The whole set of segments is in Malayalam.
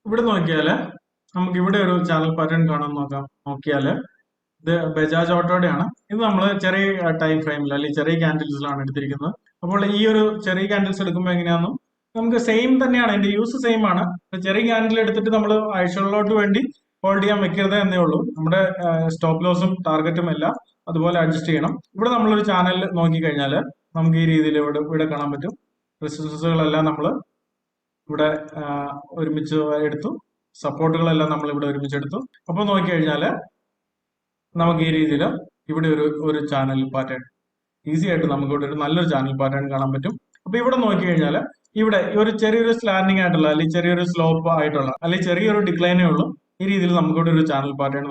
ഇവിടെ നോക്കിയാല് നമുക്ക് ഇവിടെ ഒരു ചാനൽ പാറ്റേൺ കാണാൻ നോക്കിയാല് ഇത് ബജാജ് ഓട്ടോയുടെയാണ്. ഇത് നമ്മൾ ചെറിയ ടൈം ഫ്രെയിമിൽ അല്ലെങ്കിൽ ചെറിയ ക്യാൻഡിൽസിലാണ് എടുത്തിരിക്കുന്നത്. അപ്പോൾ ഈ ഒരു ചെറിയ ക്യാൻഡിൽസ് എടുക്കുമ്പോൾ എങ്ങനെയാണെന്നും നമുക്ക് സെയിം തന്നെയാണ്, അതിന്റെ യൂസ് സെയിം ആണ്. ചെറിയ ക്യാൻഡിൽ എടുത്തിട്ട് നമ്മൾ ആഴ്ചകളിലോട്ട് വേണ്ടി ഹോൾഡ് ചെയ്യാൻ വെക്കരുത് എന്നേ ഉള്ളൂ. നമ്മുടെ സ്റ്റോപ്പ് ലോസും ടാർഗറ്റും എല്ലാം അതുപോലെ അഡ്ജസ്റ്റ് ചെയ്യണം. ഇവിടെ നമ്മളൊരു ചാനൽ നോക്കിക്കഴിഞ്ഞാൽ നമുക്ക് ഈ രീതിയിൽ ഇവിടെ കാണാൻ പറ്റും. റെസിസ്റ്റൻസുകളെല്ലാം നമ്മൾ ഇവിടെ ഒരുമിച്ച് എടുത്തു, സപ്പോർട്ടുകളെല്ലാം നമ്മൾ ഇവിടെ ഒരുമിച്ച് എടുത്തു. അപ്പോൾ നോക്കിക്കഴിഞ്ഞാൽ നമുക്ക് ഈ രീതിയിൽ ഇവിടെ ഒരു ചാനൽ പാറ്റേൺ ഈസി ആയിട്ട് നമുക്ക് ഇവിടെ ഒരു നല്ലൊരു ചാനൽ പാറ്റേൺ കാണാൻ പറ്റും. അപ്പൊ ഇവിടെ നോക്കിക്കഴിഞ്ഞാൽ ഇവിടെ ഒരു ചെറിയൊരു സ്ലാൻഡിങ് ആയിട്ടുള്ള അല്ലെങ്കിൽ ചെറിയൊരു സ്ലോപ്പ് ആയിട്ടുള്ള അല്ലെങ്കിൽ ചെറിയൊരു ഡിക്ലൈനേ ഉള്ളൂ. ഈ രീതിയിൽ നമുക്കിവിടെ ഒരു ചാനൽ പാറ്റേൺ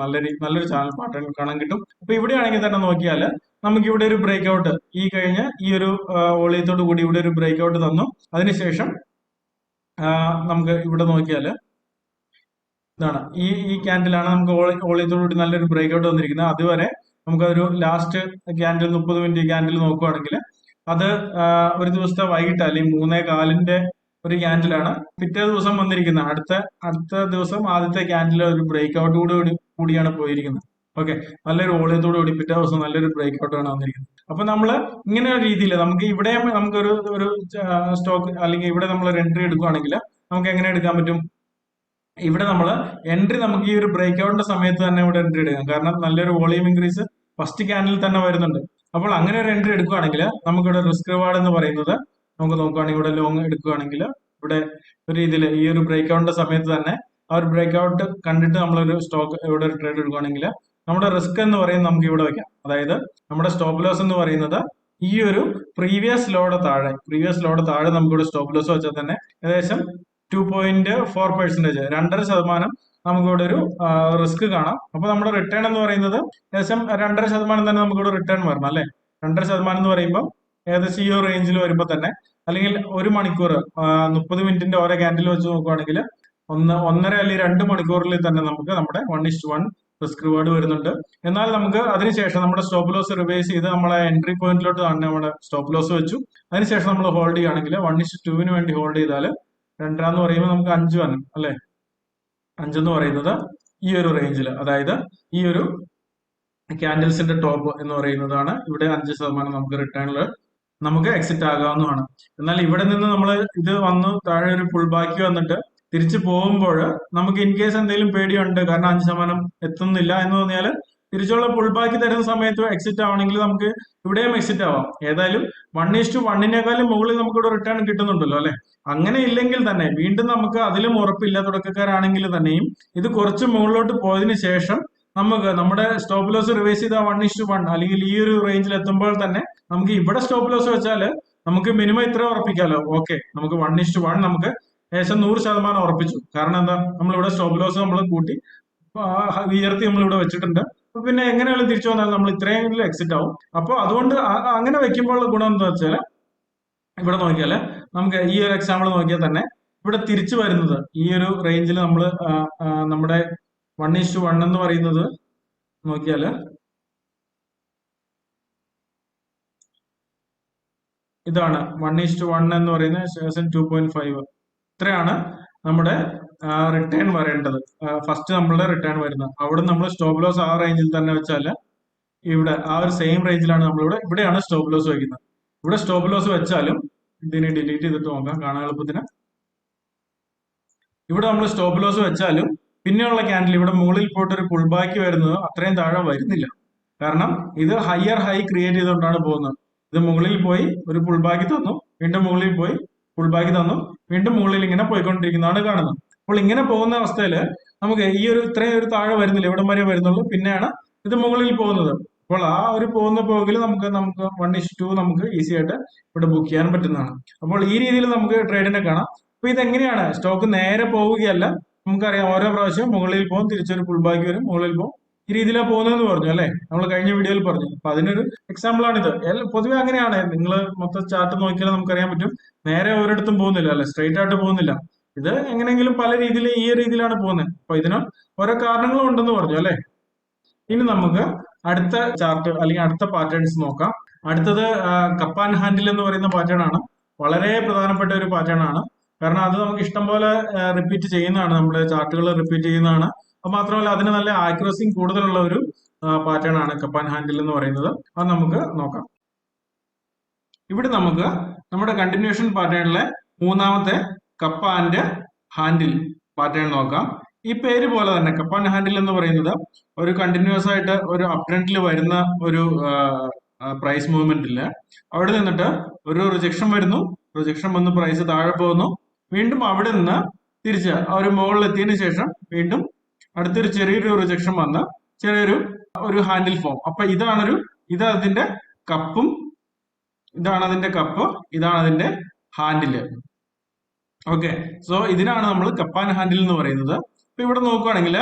നല്ലൊരു ചാനൽ പാറ്റേൺ കാണാൻ കിട്ടും. അപ്പൊ ഇവിടെയാണെങ്കിൽ തന്നെ നോക്കിയാൽ നമുക്ക് ഇവിടെ ഒരു ബ്രേക്ക് ഔട്ട് ഈ ഒരു വോളിയത്തോടു കൂടി ഇവിടെ ഒരു ബ്രേക്ക് ഔട്ട് തന്നു. അതിനുശേഷം നമുക്ക് ഇവിടെ നോക്കിയാൽ ഇതാണ് ഈ ക്യാൻഡിലാണ് നമുക്ക് വോളിയത്തോടുകൂടി നല്ലൊരു ബ്രേക്ക് ഔട്ട് വന്നിരിക്കുന്നത്. അതുവരെ നമുക്കൊരു ലാസ്റ്റ് ക്യാൻഡിൽ 30 മിനിറ്റ് ക്യാൻഡിൽ നോക്കുവാണെങ്കിൽ അത് ഒരു ദിവസത്തെ വൈകിട്ട് അല്ലെങ്കിൽ 3:15 ഒരു ക്യാൻഡിലാണ്. പിറ്റേ ദിവസം വന്നിരിക്കുന്നത് അടുത്ത ദിവസം ആദ്യത്തെ ക്യാൻഡിൽ ഒരു ബ്രേക്ക് ഔട്ട് കൂടിയാണ് പോയിരിക്കുന്നത്. ഓക്കെ, നല്ലൊരു വോളിയത്തോടു കൂടി പിറ്റേ ദിവസം നല്ലൊരു ബ്രേക്ക് ഔട്ടാണ് വന്നിരിക്കുന്നത്. അപ്പൊ നമ്മൾ ഇങ്ങനെ ഒരു രീതിയിൽ നമുക്ക് ഇവിടെ നമുക്കൊരു സ്റ്റോക്ക് അല്ലെങ്കിൽ ഇവിടെ നമ്മൾ ഒരു എൻട്രി എടുക്കുകയാണെങ്കിൽ നമുക്ക് എങ്ങനെ എടുക്കാൻ പറ്റും? ഇവിടെ നമ്മൾ എൻട്രി നമുക്ക് ഈ ഒരു ബ്രേക്ക് ഔട്ടിന്റെ സമയത്ത് തന്നെ ഇവിടെ എൻട്രി എടുക്കാം. കാരണം നല്ലൊരു വോളിയം ഇൻക്രീസ് ഫസ്റ്റ് ക്യാൻഡിൽ തന്നെ വരുന്നുണ്ട്. അപ്പോൾ അങ്ങനെ ഒരു എൻട്രി എടുക്കുകയാണെങ്കിൽ നമുക്കിവിടെ റിസ്ക് റിവാർഡ് എന്ന് പറയുന്നത് നമുക്ക് നോക്കുകയാണെങ്കിൽ ഇവിടെ ലോങ് എടുക്കുകയാണെങ്കിൽ ഇവിടെ ഒരു രീതിയിൽ ഈ ഒരു ബ്രേക്ക് ഔട്ടിന്റെ സമയത്ത് തന്നെ ആ ഒരു ബ്രേക്ക് ഔട്ട് കണ്ടിട്ട് നമ്മളൊരു സ്റ്റോക്ക് ഇവിടെ ഒരു ട്രേഡ് എടുക്കുകയാണെങ്കിൽ നമ്മുടെ റിസ്ക് എന്ന് പറയുന്നത് നമുക്ക് ഇവിടെ വെക്കാം. അതായത് നമ്മുടെ സ്റ്റോപ്പ് ലോസ് എന്ന് പറയുന്നത് ഈ ഒരു പ്രീവിയസ് ലോയുടെ താഴെ നമുക്കിവിടെ സ്റ്റോപ്പ് ലോസ് വെച്ചാൽ തന്നെ ഏകദേശം 2.4%, 2.5% നമുക്കിവിടെ ഒരു റിസ്ക് കാണാം. അപ്പൊ നമ്മുടെ റിട്ടേൺ എന്ന് പറയുന്നത് ഏകദേശം 2.5% തന്നെ നമുക്കിവിടെ റിട്ടേൺ വരണം അല്ലെ. 2.5% എന്ന് പറയുമ്പോൾ ഏകദേശം ഈ ഒരു റേഞ്ചിൽ വരുമ്പോൾ തന്നെ അല്ലെങ്കിൽ ഒരു മണിക്കൂർ 30 മിനിറ്റിന്റെ ഓരോ ക്യാൻഡിൽ വെച്ച് നോക്കുവാണെങ്കിൽ 1.5 അല്ലെങ്കിൽ 2 മണിക്കൂറിൽ തന്നെ നമുക്ക് നമ്മുടെ 1:1 റിസ്ക് റിവാർഡ് വരുന്നുണ്ട്. എന്നാൽ നമുക്ക് അതിനുശേഷം നമ്മുടെ സ്റ്റോപ്പ് ലോസ് റിവൈസ് ചെയ്ത് നമ്മളെ എൻട്രി പോയിന്റിലോട്ട് തന്നെ നമ്മുടെ സ്റ്റോപ്പ് ലോസ് വെച്ചു. അതിനുശേഷം നമ്മൾ ഹോൾഡ് ചെയ്യുകയാണെങ്കിൽ 1:2 വേണ്ടി ഹോൾഡ് ചെയ്താൽ 2 എന്ന് പറയുമ്പോൾ നമുക്ക് 5 വരണം അല്ലെ. 5 എന്ന് പറയുന്നത് ഈ ഒരു റേഞ്ചിൽ, അതായത് ഈ ഒരു ക്യാൻഡിൽസിന്റെ ടോപ്പ് എന്ന് പറയുന്നതാണ്. ഇവിടെ 5% നമുക്ക് റിട്ടേണിൽ നമുക്ക് എക്സിറ്റ് ആകാവുന്നതാണ്. എന്നാൽ ഇവിടെ നിന്ന് നമ്മൾ ഇത് വന്ന് താഴെ ഒരു പുൾ ബാക്ക് വന്നിട്ട് തിരിച്ചു പോകുമ്പോൾ നമുക്ക് ഇൻ കേസ് എന്തെങ്കിലും പേടിയുണ്ട്, കാരണം 5% എത്തുന്നില്ല എന്ന് തോന്നിയാൽ തിരിച്ചുള്ള പുൾ ബാക്ക് തരുന്ന സമയത്ത് എക്സിറ്റ് ആവണമെങ്കിൽ നമുക്ക് ഇവിടെയും എക്സിറ്റ് ആവാം. ഏതായാലും 1:1 മുകളിൽ നമുക്കിവിടെ റിട്ടേൺ കിട്ടുന്നുണ്ടല്ലോ അല്ലെ. അങ്ങനെ ഇല്ലെങ്കിൽ തന്നെ വീണ്ടും നമുക്ക് അതിലും ഉറപ്പില്ല, തുടക്കക്കാരാണെങ്കിൽ തന്നെയും ഇത് കുറച്ച് മുകളിലോട്ട് പോയതിനു ശേഷം നമുക്ക് നമ്മുടെ സ്റ്റോപ്പ് ലോസ് റിവൈസ് ചെയ്ത 1:1 അല്ലെങ്കിൽ ഈ ഒരു റേഞ്ചിൽ എത്തുമ്പോൾ തന്നെ നമുക്ക് ഇവിടെ സ്റ്റോപ്പ് ലോസ് വെച്ചാൽ നമുക്ക് മിനിമം ഇത്ര ഉറപ്പിക്കാമല്ലോ. ഓക്കെ, നമുക്ക് 1:1 നമുക്ക് ഏകദേശം 100% ഉറപ്പിച്ചു. കാരണം എന്താ, നമ്മളിവിടെ സ്റ്റോപ്പ് ലോസ് നമ്മൾ കൂട്ടി ഉയർത്തി നമ്മളിവിടെ വെച്ചിട്ടുണ്ട്. പിന്നെ എങ്ങനെയാണ് തിരിച്ചു വന്നാൽ നമ്മൾ ഇത്രയെങ്കിലും എക്സിറ്റ് ആവും. അപ്പോൾ അതുകൊണ്ട് അങ്ങനെ വെക്കുമ്പോൾ ഗുണം എന്താ വെച്ചാൽ ഇവിടെ നോക്കിയാൽ നമുക്ക് ഈ ഒരു എക്സാമ്പിൾ നോക്കിയാൽ തന്നെ ഇവിടെ തിരിച്ചു വരുന്നത് ഈ ഒരു റേഞ്ചിൽ നമ്മൾ നമ്മുടെ 1:1 എന്ന് പറയുന്നത് നോക്കിയാൽ ഇതാണ് 1:1 എന്ന് പറയുന്നത് 2.5. ഇത്രയാണ് നമ്മുടെ റിട്ടേൺ വരേണ്ടത്. ഫസ്റ്റ് നമ്മളുടെ റിട്ടേൺ വരുന്നത് അവിടെ നമ്മൾ സ്റ്റോപ്പ് ലോസ് ആ റേഞ്ചിൽ തന്നെ വെച്ചാൽ ഇവിടെ ആ ഒരു സെയിം റേഞ്ചിലാണ് ഇവിടെയാണ് സ്റ്റോപ്പ് ലോസ് വയ്ക്കുന്നത്. ഇവിടെ സ്റ്റോപ്പ് ലോസ് വെച്ചാലും ഇതിനെ ഡിലീറ്റ് ചെയ്തിട്ട് നോക്കാം കാണാൻ എളുപ്പത്തിന്. ഇവിടെ നമ്മൾ സ്റ്റോപ്പ് ലോസ് വെച്ചാലും പിന്നെയുള്ള ക്യാൻഡിൽ ഇവിടെ മുകളിൽ പോയിട്ട് ഒരു പുൾ ബാക്ക് വരുന്നത് അത്രയും താഴെ വരുന്നില്ല. കാരണം ഇത് ഹയർ ഹൈ ക്രിയേറ്റ് ചെയ്തുകൊണ്ടാണ് പോകുന്നത്. ഇത് മുകളിൽ പോയി ഒരു പുൾ ബാക്ക് തന്നു, വീണ്ടും മുകളിൽ പോയി പുൾ ബാക്ക് തന്നു, വീണ്ടും മുകളിൽ ഇങ്ങനെ പോയിക്കൊണ്ടിരിക്കുന്നതാണ് കാണുന്നത്. അപ്പോൾ ഇങ്ങനെ പോകുന്ന അവസ്ഥയിൽ നമുക്ക് ഈ ഒരു ഇത്രയും ഒരു താഴെ വരുന്നില്ല, ഇവിടം വരെ വരുന്നുള്ളൂ, പിന്നെയാണ് ഇത് മുകളിൽ പോകുന്നത്. അപ്പോൾ ആ ഒരു പോകുന്ന പോകിൽ നമുക്ക് 1:2 നമുക്ക് ഈസി ആയിട്ട് ഇവിടെ ബുക്ക് ചെയ്യാൻ പറ്റുന്നതാണ്. അപ്പോൾ ഈ രീതിയിൽ നമുക്ക് ട്രേഡിനെ കാണാം. അപ്പൊ ഇതെങ്ങനെയാണ് സ്റ്റോക്ക് നേരെ പോവുകയല്ല, നമുക്കറിയാം ഓരോ പ്രാവശ്യം മുകളിൽ പോകും, തിരിച്ചൊരു പുൾ ബാക്ക് വരും, മുകളിൽ പോകും. ഈ രീതിയിലാണ് പോകുന്നതെന്ന് പറഞ്ഞു അല്ലെ, നമ്മൾ കഴിഞ്ഞ വീഡിയോയിൽ പറഞ്ഞു. അപ്പൊ അതിനൊരു എക്സാമ്പിൾ ആണിത്. പൊതുവെ അങ്ങനെയാണ്, നിങ്ങൾ മൊത്തം ചാർട്ട് നോക്കിയാൽ നമുക്കറിയാൻ പറ്റും നേരെ ഒരിടത്തും പോകുന്നില്ല അല്ലെ, സ്ട്രെയിറ്റ് ആയിട്ട് പോകുന്നില്ല. ഇത് എങ്ങനെയെങ്കിലും പല രീതിയിൽ ഈ രീതിയിലാണ് പോകുന്നത്. അപ്പൊ ഇതിന് ഓരോ കാരണങ്ങളും ഉണ്ടെന്ന് പറഞ്ഞു അല്ലെ. ഇനി നമുക്ക് അടുത്ത ചാർട്ട് അല്ലെങ്കിൽ അടുത്ത പാറ്റേൺസ് നോക്കാം. അടുത്തത് കപ്പ് ആൻഡ് ഹാൻഡിൽ എന്ന് പറയുന്ന പാറ്റേൺ ആണ്. വളരെ പ്രധാനപ്പെട്ട ഒരു പാറ്റേൺ ആണ്. കാരണം അത് നമുക്ക് ഇഷ്ടം പോലെ റിപ്പീറ്റ് ചെയ്യുന്നതാണ്, നമ്മുടെ ചാർട്ടുകൾ റിപ്പീറ്റ് ചെയ്യുന്നതാണ്. അത് മാത്രമല്ല അതിന് നല്ല ആക്യുറസിയും കൂടുതലുള്ള ഒരു പാറ്റേൺ ആണ് കപ്പ് ആൻഡ് ഹാൻഡിൽ എന്ന് പറയുന്നത്. അത് നമുക്ക് നോക്കാം. ഇവിടെ നമുക്ക് നമ്മുടെ കണ്ടിന്യൂഷൻ പാറ്റേണിലെ മൂന്നാമത്തെ കപ്പ് ആൻഡ് ഹാൻഡിൽ പാറ്റേൺ നോക്കാം. ഈ പേര് പോലെ തന്നെ കപ്പ് ആൻഡ് ഹാൻഡിൽ എന്ന് പറയുന്നത് ഒരു കണ്ടിന്യൂസ് ആയിട്ട് ഒരു അപ് ട്രെൻഡിൽ വരുന്ന ഒരു പ്രൈസ് മൂവ്മെന്റില് അവിടെ നിന്നിട്ട് ഒരു റിജക്ഷൻ വരുന്നു, റിജക്ഷൻ വന്ന് പ്രൈസ് താഴെ പോകുന്നു, വീണ്ടും അവിടെ നിന്ന് തിരിച്ച് ഒരു മുകളിൽ എത്തിയതിനു ശേഷം വീണ്ടും അടുത്തൊരു ചെറിയൊരു റിജക്ഷൻ വന്ന് ചെറിയൊരു ഹാൻഡിൽ ഫോം. അപ്പൊ ഇത് അതിന്റെ കപ്പും, ഇതാണ് അതിന്റെ കപ്പ്, ഇതാണ് അതിന്റെ ഹാൻഡില്. ഓക്കെ, സോ ഇതിനാണ് നമ്മൾ കപ്പ് ആൻഡ് ഹാൻഡിൽ എന്ന് പറയുന്നത്. അപ്പൊ ഇവിടെ നോക്കുകയാണെങ്കിൽ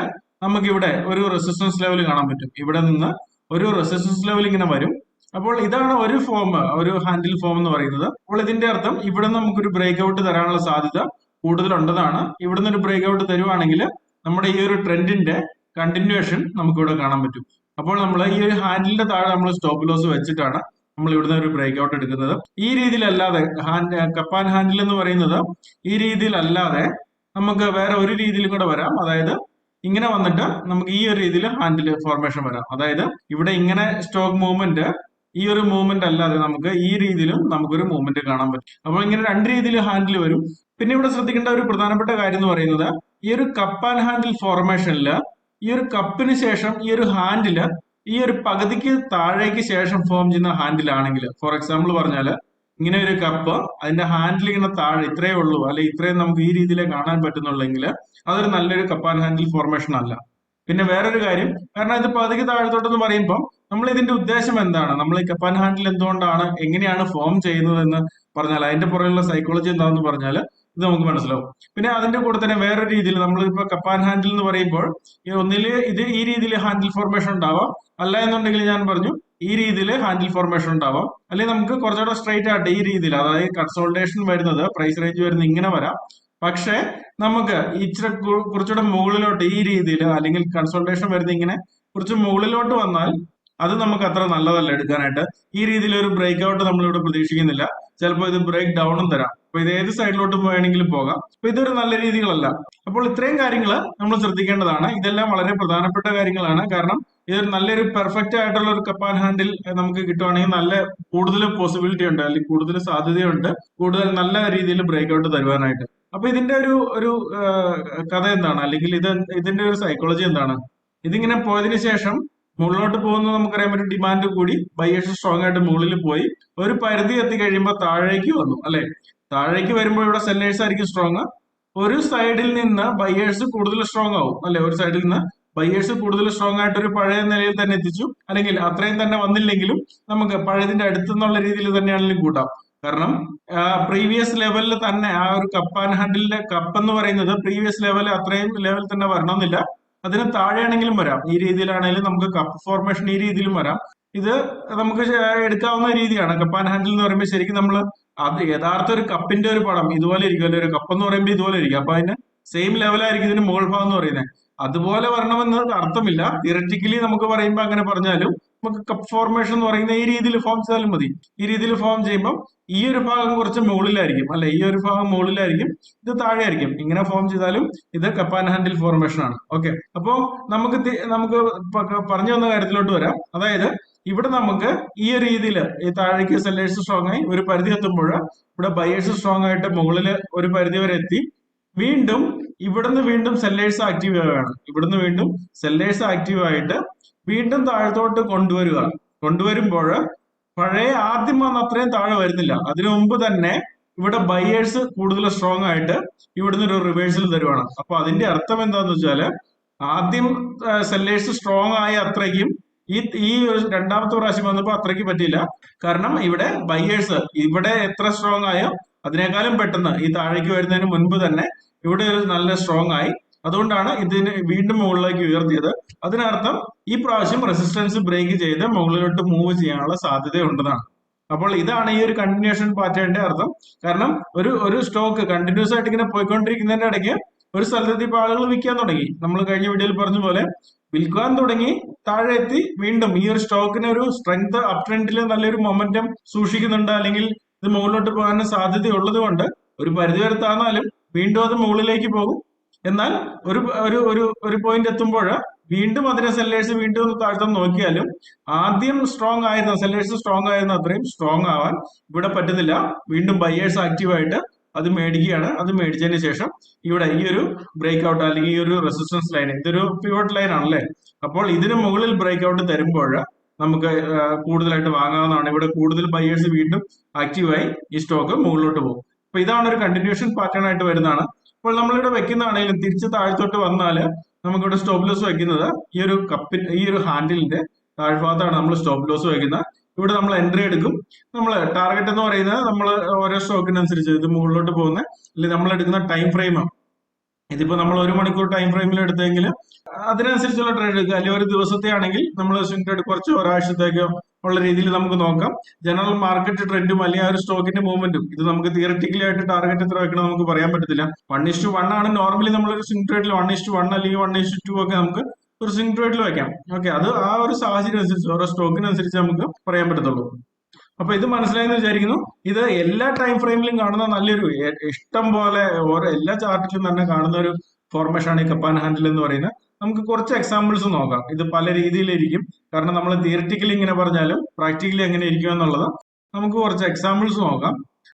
നമുക്ക് ഇവിടെ ഒരു റെസിസ്റ്റൻസ് ലെവൽ കാണാൻ പറ്റും. ഇവിടെ നിന്ന് ഒരു റെസിസ്റ്റൻസ് ലെവൽ ഇങ്ങനെ വരും. അപ്പോൾ ഇതാണ് ഒരു ഫോം, ഒരു ഹാൻഡിൽ ഫോം എന്ന് പറയുന്നത്. അപ്പോൾ ഇതിന്റെ അർത്ഥം ഇവിടെ നമുക്കൊരു ബ്രേക്ക് ഔട്ട് തരാനുള്ള സാധ്യത കൂടുതലുണ്ടെന്നാണ്. ഇവിടെ നിന്ന് ഒരു ബ്രേക്ക് ഔട്ട് തരുവാണെങ്കിൽ നമ്മുടെ ഈ ഒരു ട്രെൻഡിന്റെ കണ്ടിന്യൂഷൻ നമുക്ക് ഇവിടെ കാണാൻ പറ്റും. അപ്പോൾ നമ്മൾ ഈ ഒരു ഹാൻഡിലിന്റെ താഴെ നമ്മൾ സ്റ്റോപ്പ് ലോസ് വെച്ചിട്ടാണ് നമ്മൾ ഇവിടുന്ന് ഒരു ബ്രേക്ക് ഔട്ട് എടുക്കുന്നത്. ഈ രീതിയിലല്ലാതെ കപ്പ് ആൻഡ് ഹാൻഡിൽ എന്ന് പറയുന്നത് ഈ രീതിയിലല്ലാതെ നമുക്ക് വേറെ ഒരു രീതിയിലും കൂടെ വരാം. അതായത് ഇങ്ങനെ വന്നിട്ട് നമുക്ക് ഈ ഒരു രീതിയിൽ ഹാൻഡിൽ ഫോർമേഷൻ വരാം. അതായത് ഇവിടെ ഇങ്ങനെ സ്റ്റോക്ക് മൂവ്മെന്റ്, ഈ ഒരു മൂവ്മെന്റ് അല്ലാതെ നമുക്ക് ഈ രീതിയിലും നമുക്കൊരു മൂവ്മെന്റ് കാണാൻ പറ്റും. അപ്പോൾ ഇങ്ങനെ രണ്ട് രീതിയിൽ ഹാൻഡിൽ വരും. പിന്നെ ഇവിടെ ശ്രദ്ധിക്കേണ്ട ഒരു പ്രധാനപ്പെട്ട കാര്യം എന്ന് പറയുന്നത് ഈ ഒരു കപ്പ് ആൻഡ് ഹാൻഡിൽ ഫോർമേഷനിൽ ഈ ഒരു കപ്പിന് ശേഷം ഈ ഒരു ഹാൻഡില് ഈ ഒരു പകുതിക്ക് താഴേക്ക് ശേഷം ഫോം ചെയ്യുന്ന ഹാൻഡിലാണെങ്കിൽ, ഫോർ എക്സാമ്പിൾ പറഞ്ഞാൽ ഇങ്ങനെ ഒരു കപ്പ് അതിന്റെ ഹാൻഡിൽ ഇങ്ങനെ താഴെ ഇത്രയേ ഉള്ളൂ, അല്ലെ ഇത്രയും നമുക്ക് ഈ രീതിയിലേ കാണാൻ പറ്റുന്നുള്ളെങ്കിൽ അതൊരു നല്ലൊരു കപ്പ് ആൻഡ് ഹാൻഡിൽ ഫോർമേഷൻ അല്ല. പിന്നെ വേറൊരു കാര്യം, കാരണം ഇത് പകുതിക്ക് താഴത്തോട്ടെന്ന് പറയുമ്പോൾ നമ്മൾ ഇതിന്റെ ഉദ്ദേശം എന്താണ്, നമ്മൾ ഈ കപ്പ് ആൻഡ് ഹാൻഡിൽ എന്തുകൊണ്ടാണ്, എങ്ങനെയാണ് ഫോം ചെയ്യുന്നത് എന്ന് പറഞ്ഞാൽ അതിന്റെ പുറകിലുള്ള സൈക്കോളജി എന്താണെന്ന് പറഞ്ഞാൽ ഇത് നമുക്ക് മനസ്സിലാവും. പിന്നെ അതിന്റെ കൂടെ തന്നെ വേറൊരു രീതിയിൽ നമ്മളിപ്പോ കപ്പ് ആൻഡ് ഹാൻഡിൽ എന്ന് പറയുമ്പോൾ ഒന്നില് ഈ രീതിയിൽ ഹാൻഡിൽ ഫോർമേഷൻ ഉണ്ടാവാം, അല്ല എന്നുണ്ടെങ്കിൽ ഞാൻ പറഞ്ഞു ഈ രീതിയിൽ ഹാൻഡിൽ ഫോർമേഷൻ ഉണ്ടാവാം, അല്ലെങ്കിൽ നമുക്ക് കുറച്ചുകൂടെ സ്ട്രൈറ്റ് ആയിട്ട് ഈ രീതിയിൽ, അതായത് കൺസോൾട്ടേഷൻ വരുന്നത് പ്രൈസ് റേഞ്ച് വരുന്നത് ഇങ്ങനെ വരാം. പക്ഷെ നമുക്ക് ഇച്ചിരി കുറച്ചുകൂടെ മുകളിലോട്ട് ഈ രീതിയിൽ, അല്ലെങ്കിൽ കൺസോൾട്ടേഷൻ വരുന്നത് ഇങ്ങനെ കുറച്ച് മുകളിലോട്ട് വന്നാൽ അത് നമുക്ക് അത്ര നല്ലതല്ല എടുക്കാനായിട്ട്. ഈ രീതിയിൽ ഒരു ബ്രേക്ക് ഔട്ട് നമ്മളിവിടെ പ്രതീക്ഷിക്കുന്നില്ല. ചിലപ്പോൾ ഇത് ബ്രേക്ക് ഡൗണും തരാം. അപ്പൊ ഇത് ഏത് സൈഡിലോട്ട് വേണമെങ്കിലും പോകാം. അപ്പൊ ഇതൊരു നല്ല രീതികളല്ല. അപ്പോൾ ഇത്രയും കാര്യങ്ങൾ നമ്മൾ ശ്രദ്ധിക്കേണ്ടതാണ്. ഇതെല്ലാം വളരെ പ്രധാനപ്പെട്ട കാര്യങ്ങളാണ്. കാരണം ഇതൊരു നല്ലൊരു പെർഫെക്റ്റ് ആയിട്ടുള്ള ഒരു കപ്പ് ആൻഡ് ഹാൻഡിൽ നമുക്ക് കിട്ടുവാണെങ്കിൽ നല്ല കൂടുതൽ പോസിബിലിറ്റി ഉണ്ട്, അല്ലെങ്കിൽ കൂടുതൽ സാധ്യതയുണ്ട് കൂടുതൽ നല്ല രീതിയിൽ ബ്രേക്ക് ഔട്ട് തരുവാനായിട്ട്. അപ്പൊ ഇതിന്റെ ഒരു കഥ എന്താണ്, അല്ലെങ്കിൽ ഇതിന്റെ ഒരു സൈക്കോളജി എന്താണ്? ഇതിങ്ങനെ പോയതിനു ശേഷം മുകളിലോട്ട് പോകുന്നത് നമുക്കറിയാൻ പറ്റും, ഡിമാൻഡ് കൂടി ബയേഴ്സ് സ്ട്രോങ് ആയിട്ട് മുകളിൽ പോയി ഒരു പരിധി എത്തി കഴിയുമ്പോൾ താഴേക്ക് വന്നു, അല്ലെ? താഴേക്ക് വരുമ്പോൾ ഇവിടെ സെല്ലേഴ്സ് ആയിരിക്കും സ്ട്രോങ്. ഒരു സൈഡിൽ നിന്ന് ബയേഴ്സ് കൂടുതൽ സ്ട്രോങ് ആവും, അല്ലെ? ഒരു സൈഡിൽ നിന്ന് ബയേഴ്സ് കൂടുതൽ സ്ട്രോങ് ആയിട്ട് ഒരു പഴയ നിലയിൽ തന്നെ എത്തിച്ചു, അല്ലെങ്കിൽ അത്രയും തന്നെ വന്നില്ലെങ്കിലും നമുക്ക് പഴയതിന്റെ അടുത്തെന്നുള്ള രീതിയിൽ തന്നെയാണെങ്കിലും കൂട്ടാം. കാരണം പ്രീവിയസ് ലെവലിൽ തന്നെ ആ ഒരു കപ്പ് ആൻഡ് ഹാൻഡിലിന്റെ കപ്പ് എന്ന് പറയുന്നത് പ്രീവിയസ് ലെവൽ അത്രയും ലെവൽ തന്നെ വരണമെന്നില്ല, അതിന് താഴെയാണെങ്കിലും വരാം. ഈ രീതിയിലാണെങ്കിലും നമുക്ക് കപ്പ് ഫോർമേഷൻ ഈ രീതിയിലും വരാം. ഇത് നമുക്ക് എടുക്കാവുന്ന രീതിയാണ്. കപ്പ് ആൻഡ് ഹാൻഡിൽ എന്ന് പറയുമ്പോൾ ശരിക്കും നമ്മൾ അത് യഥാർത്ഥ ഒരു കപ്പിന്റെ ഒരു പടം ഇതുപോലെ ഇരിക്കും, അല്ലെ? ഒരു കപ്പ് എന്ന് പറയുമ്പോൾ ഇതുപോലെ ഇരിക്കും. അപ്പൊ അതിന് സെയിം ലെവലായിരിക്കും ഇതിന് മുകൾ ഭാഗം എന്ന് പറയുന്നത്. അതുപോലെ വരണമെന്ന് അർത്ഥമില്ല. തിയററ്റിക്കലി നമുക്ക് പറയുമ്പോൾ അങ്ങനെ പറഞ്ഞാലും നമുക്ക് കപ്പ് ഫോർമേഷൻ എന്ന് പറയുന്ന ഈ രീതിയിൽ ഫോം ചെയ്താലും മതി. ഈ രീതിയിൽ ഫോം ചെയ്യുമ്പോൾ ഈ ഒരു ഭാഗം കുറച്ച് മുകളിലായിരിക്കും, അല്ലെ? ഈ ഒരു ഭാഗം മുകളിലായിരിക്കും, ഇത് താഴെ ആയിരിക്കും. ഇങ്ങനെ ഫോം ചെയ്താലും ഇത് കപ്പ് ആൻഡ് ഹാൻഡിൽ ഫോർമേഷൻ ആണ്. ഓക്കെ, അപ്പോ നമുക്ക് പറഞ്ഞു വന്ന കാര്യത്തിലോട്ട് വരാം. അതായത് ഇവിടെ നമുക്ക് ഈ ഒരു രീതിയിൽ ഈ താഴേക്ക് സെല്ലേഴ്സ് സ്ട്രോങ് ആയി ഒരു പരിധി എത്തുമ്പോൾ ഇവിടെ ബയേഴ്സ് സ്ട്രോങ് ആയിട്ട് മുകളിൽ ഒരു പരിധി വരെ എത്തി, വീണ്ടും ഇവിടുന്ന് വീണ്ടും സെല്ലേഴ്സ് ആക്റ്റീവ് ആവുകയാണ്. ഇവിടുന്ന് വീണ്ടും സെല്ലേഴ്സ് ആക്റ്റീവ് ആയിട്ട് വീണ്ടും താഴത്തോട്ട് കൊണ്ടുവരുമ്പോൾ പഴയ ആദ്യം വന്ന അത്രയും താഴെ വരുന്നില്ല. അതിനു മുമ്പ് തന്നെ ഇവിടെ ബയേഴ്സ് കൂടുതൽ സ്ട്രോങ് ആയിട്ട് ഇവിടുന്ന് ഒരു റിവേഴ്സൽ തരുവാണ്. അപ്പൊ അതിന്റെ അർത്ഥം എന്താന്ന് വെച്ചാല് ആദ്യം സെല്ലേഴ്സ് സ്ട്രോങ് ആയ അത്രയ്ക്കും ഈ രണ്ടാമത്തെ പ്രാവശ്യം വന്നപ്പോൾ അത്രയ്ക്ക് പറ്റിയില്ല. കാരണം ഇവിടെ ബയേഴ്സ് ഇവിടെ എത്ര സ്ട്രോങ് ആയോ അതിനേക്കാളും പെട്ടെന്ന് ഈ താഴേക്ക് വരുന്നതിന് മുൻപ് തന്നെ ഇവിടെ ഒരു നല്ല സ്ട്രോങ് ആയി. അതുകൊണ്ടാണ് ഇതിന് വീണ്ടും മുകളിലേക്ക് ഉയർത്തിയത്. അതിനർത്ഥം ഈ പ്രാവശ്യം റെസിസ്റ്റൻസ് ബ്രേക്ക് ചെയ്ത് മുകളിലോട്ട് മൂവ് ചെയ്യാനുള്ള സാധ്യത ഉണ്ടെന്നാണ്. അപ്പോൾ ഇതാണ് ഈ ഒരു കണ്ടിന്യൂഷൻ പാറ്റേണിന്റെ അർത്ഥം. കാരണം ഒരു സ്റ്റോക്ക് കണ്ടിന്യൂസ് ആയിട്ട് ഇങ്ങനെ പോയിക്കൊണ്ടിരിക്കുന്നതിന്റെ ഇടയ്ക്ക് ഒരു സ്ഥലത്ത് ഇപ്പൊ ആളുകൾ വിൽക്കാൻ തുടങ്ങി. നമ്മൾ കഴിഞ്ഞ വീഡിയോയിൽ പറഞ്ഞ പോലെ വിൽക്കാൻ തുടങ്ങി, താഴെ എത്തി, വീണ്ടും ഈ ഒരു സ്റ്റോക്കിന് ഒരു സ്ട്രെങ്ത് അപ് ട്രെൻഡിൽ നല്ലൊരു മൊമെന്റം സൂക്ഷിക്കുന്നുണ്ട്, അല്ലെങ്കിൽ ഇത് മുകളിലോട്ട് പോകാൻ സാധ്യത ഉള്ളത് കൊണ്ട് ഒരു പരിധി വരെ താന്നാലും വീണ്ടും അത് മുകളിലേക്ക് പോകും. എന്നാൽ ഒരു ഒരു ഒരു ഒരു പോയിന്റ് എത്തുമ്പോൾ വീണ്ടും അതിനെ സെല്ലേഴ്സ് വീണ്ടും ഒന്ന് താഴ്ത്താൻ നോക്കിയാലും ആദ്യം സ്ട്രോങ് ആയിരുന്ന സെല്ലേഴ്സ് സ്ട്രോങ് ആയിരുന്ന അത്രയും സ്ട്രോങ് ആവാൻ ഇവിടെ പറ്റുന്നില്ല. വീണ്ടും ബയേഴ്സ് ആക്റ്റീവായിട്ട് അത് മേടിക്കുകയാണ്. അത് മേടിച്ചതിന് ശേഷം ഇവിടെ ഈ ഒരു ബ്രേക്ക് ഔട്ട് അല്ലെങ്കിൽ ഈ ഒരു റെസിസ്റ്റൻസ് ലൈൻ, ഇതൊരു പിവോട്ട് ലൈൻ ആണല്ലേ. അപ്പോൾ ഇതിന് മുകളിൽ ബ്രേക്ക് ഔട്ട് തരുമ്പോൾ നമുക്ക് കൂടുതലായിട്ട് വാങ്ങാവുന്നതാണ്. ഇവിടെ കൂടുതൽ ബയേഴ്സ് വീണ്ടും ആക്റ്റീവായി ഈ സ്റ്റോക്ക് മുകളിലോട്ട് പോകും. അപ്പൊ ഇതാണ് ഒരു കണ്ടിന്യൂഷൻ പാറ്റേൺ ആയിട്ട് വരുന്നതാണ്. അപ്പോൾ നമ്മളിവിടെ വെക്കുന്നതാണെങ്കിലും തിരിച്ച് താഴത്തോട്ട് വന്നാൽ നമുക്കിവിടെ സ്റ്റോപ്പ് ലോസ് വെക്കുന്നത് ഈ ഒരു ഈ ഒരു ഹാൻഡിലിന്റെ താഴ്ഭാഗത്താണ് നമ്മൾ സ്റ്റോപ്പ് ലോസ് വെക്കുന്നത്. ഇവിടെ നമ്മൾ എൻട്രി എടുക്കും. നമ്മൾ ടാർഗറ്റ് എന്ന് പറയുന്നത് നമ്മൾ ഓരോ സ്റ്റോക്കിനനുസരിച്ച് ഇത് മുകളിലോട്ട് പോകുന്ന അല്ലെങ്കിൽ നമ്മൾ എടുക്കുന്ന ടൈം ഫ്രെയിം, ഇതിപ്പോ നമ്മൾ 1 മണിക്കൂർ ടൈം ഫ്രെയിമിൽ എടുത്തെങ്കിൽ അതിനനുസരിച്ചുള്ള ട്രേഡ് എടുക്കുക. അല്ലെങ്കിൽ ഒരു ദിവസത്തെ ആണെങ്കിൽ നമ്മൾ സ്വിംഗ് ട്രേഡ് കുറച്ച് ഒരാഴ്ചത്തേക്കോ ഉള്ള രീതിയിൽ നമുക്ക് നോക്കാം. ജനറൽ മാർക്കറ്റ് ട്രെൻഡും അല്ലെങ്കിൽ ആ ഒരു സ്റ്റോക്കിന്റെ മൂവ്മെന്റും ഇത് നമുക്ക് തിയററ്റിക്കലി ആയിട്ട് ടാർഗറ്റ് എത്ര വെക്കണം നമുക്ക് പറയാൻ പറ്റത്തില്ല. 1:1 ആണ് നോർമലി നമ്മളൊരു സ്വിംഗ് ട്രേഡിൽ 1:1 അല്ലെങ്കിൽ 1:2 ഒക്കെ നമുക്ക് ഒരു സ്വിംഗ് ട്രേഡിൽ വെക്കാം. ഓക്കെ, അത് ആ ഒരു സാഹചര്യം അനുസരിച്ച് ഓരോ സ്റ്റോക്കിനനുസരിച്ച് നമുക്ക് പറയാൻ പറ്റത്തുള്ളൂ. അപ്പൊ ഇത് മനസ്സിലായെന്ന് വിചാരിക്കുന്നു. ഇത് എല്ലാ ടൈം ഫ്രെയിമിലും കാണുന്ന നല്ലൊരു ഇഷ്ടം പോലെ ഓരോ എല്ലാ ചാർട്ടിലും തന്നെ കാണുന്ന ഒരു ഫോർമേഷൻ ആണ് ഈ കപ്പാൻ ഹാൻഡിൽ എന്ന് പറയുന്നത്. നമുക്ക് കുറച്ച് എക്സാമ്പിൾസ് നോക്കാം. ഇത് പല രീതിയിലിരിക്കും. കാരണം നമ്മൾ തിയറിറ്റിക്കലി ഇങ്ങനെ പറഞ്ഞാലും പ്രാക്ടിക്കലി എങ്ങനെ ഇരിക്കും എന്നുള്ളത് നമുക്ക് കുറച്ച് എക്സാമ്പിൾസ് നോക്കാം.